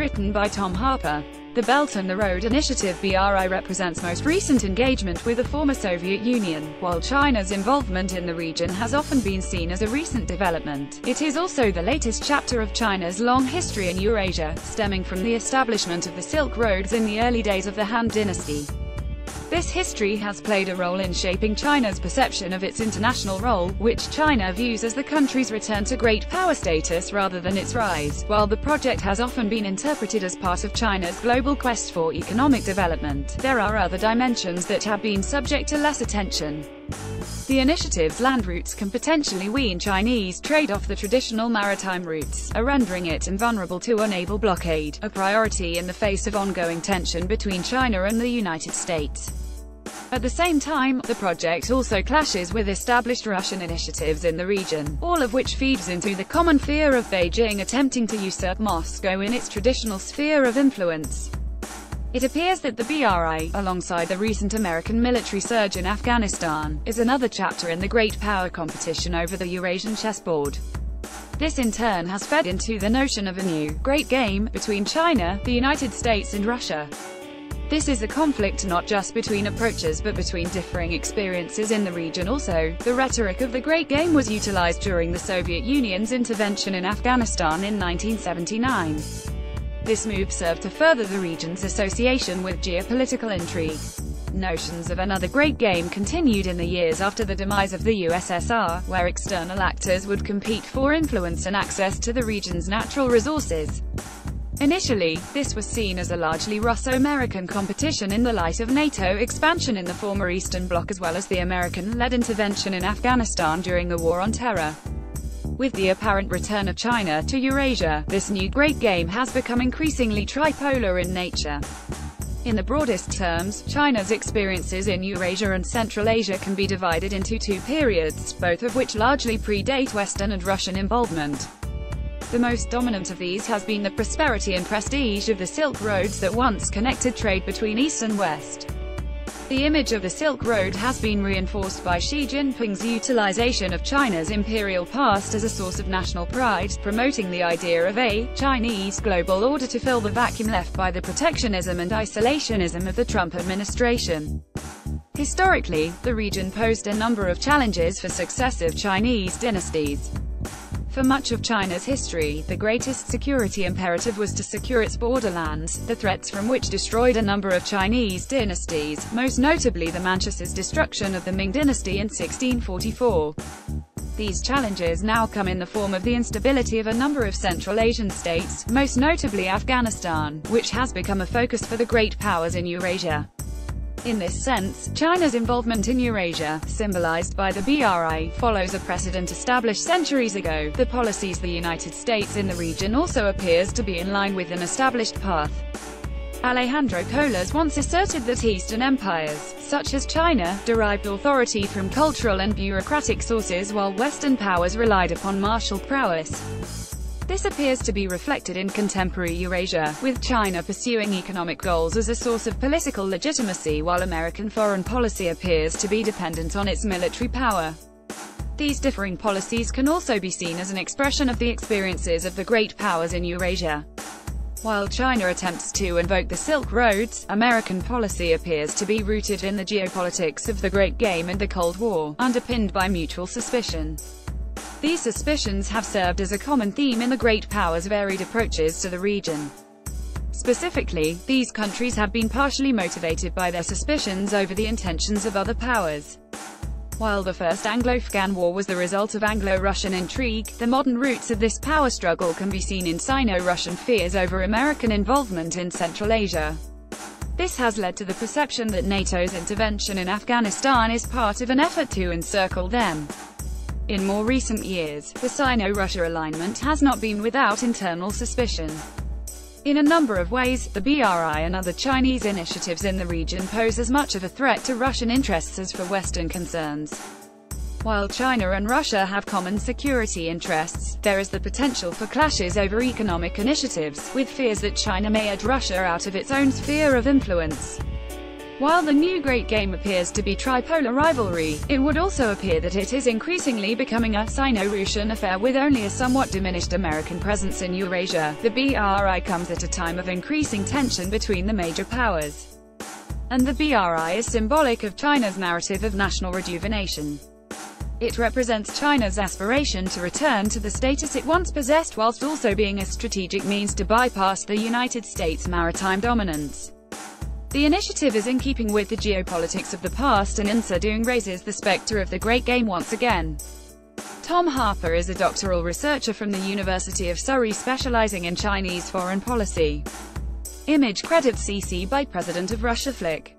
written by Tom Harper. The Belt and the Road Initiative (BRI) represents most recent engagement with the former Soviet Union, while China's involvement in the region has often been seen as a recent development. It is also the latest chapter of China's long history in Eurasia, stemming from the establishment of the Silk Roads in the early days of the Han Dynasty. This history has played a role in shaping China's perception of its international role, which China views as the country's return to great power status rather than its rise. While the project has often been interpreted as part of China's global quest for economic development, there are other dimensions that have been subject to less attention. The initiative's land routes can potentially wean Chinese trade off the traditional maritime routes, rendering it invulnerable to a naval blockade, a priority in the face of ongoing tension between China and the United States. At the same time, the project also clashes with established Russian initiatives in the region, all of which feeds into the common fear of Beijing attempting to usurp Moscow in its traditional sphere of influence. It appears that the BRI, alongside the recent American military surge in Afghanistan, is another chapter in the great power competition over the Eurasian chessboard. This in turn has fed into the notion of a new, great game, between China, the United States and Russia. This is a conflict not just between approaches but between differing experiences in the region also. The rhetoric of the Great Game was utilized during the Soviet Union's intervention in Afghanistan in 1979. This move served to further the region's association with geopolitical intrigue. Notions of another Great Game continued in the years after the demise of the USSR, where external actors would compete for influence and access to the region's natural resources. Initially, this was seen as a largely Russo-American competition in the light of NATO expansion in the former Eastern Bloc as well as the American-led intervention in Afghanistan during the War on Terror. With the apparent return of China to Eurasia, this new Great Game has become increasingly tripolar in nature. In the broadest terms, China's experiences in Eurasia and Central Asia can be divided into two periods, both of which largely predate Western and Russian involvement. The most dominant of these has been the prosperity and prestige of the Silk Roads that once connected trade between East and West. The image of the Silk Road has been reinforced by Xi Jinping's utilization of China's imperial past as a source of national pride, promoting the idea of a Chinese global order to fill the vacuum left by the protectionism and isolationism of the Trump administration. Historically, the region posed a number of challenges for successive Chinese dynasties. For much of China's history, the greatest security imperative was to secure its borderlands, the threats from which destroyed a number of Chinese dynasties, most notably the Manchus' destruction of the Ming dynasty in 1644. These challenges now come in the form of the instability of a number of Central Asian states, most notably Afghanistan, which has become a focus for the great powers in Eurasia. In this sense, China's involvement in Eurasia, symbolized by the BRI, follows a precedent established centuries ago. The policies of the United States in the region also appears to be in line with an established path. Alejandro Colas once asserted that Eastern empires, such as China, derived authority from cultural and bureaucratic sources while Western powers relied upon martial prowess. This appears to be reflected in contemporary Eurasia, with China pursuing economic goals as a source of political legitimacy while American foreign policy appears to be dependent on its military power. These differing policies can also be seen as an expression of the experiences of the great powers in Eurasia. While China attempts to invoke the Silk Roads, American policy appears to be rooted in the geopolitics of the Great Game and the Cold War, underpinned by mutual suspicion. These suspicions have served as a common theme in the great powers' varied approaches to the region. Specifically, these countries have been partially motivated by their suspicions over the intentions of other powers. While the First Anglo-Afghan War was the result of Anglo-Russian intrigue, the modern roots of this power struggle can be seen in Sino-Russian fears over American involvement in Central Asia. This has led to the perception that NATO's intervention in Afghanistan is part of an effort to encircle them. In more recent years, the Sino-Russia alignment has not been without internal suspicion. In a number of ways, the BRI and other Chinese initiatives in the region pose as much of a threat to Russian interests as for Western concerns. While China and Russia have common security interests, there is the potential for clashes over economic initiatives, with fears that China may edge Russia out of its own sphere of influence. While the new Great Game appears to be tripolar rivalry, it would also appear that it is increasingly becoming a Sino-Russian affair with only a somewhat diminished American presence in Eurasia. The BRI comes at a time of increasing tension between the major powers, and the BRI is symbolic of China's narrative of national rejuvenation. It represents China's aspiration to return to the status it once possessed, whilst also being a strategic means to bypass the United States' maritime dominance. The initiative is in keeping with the geopolitics of the past, and in so doing raises the specter of the Great Game once again. Tom Harper is a doctoral researcher from the University of Surrey specializing in Chinese foreign policy. Image credits CC by President of Russia Flick.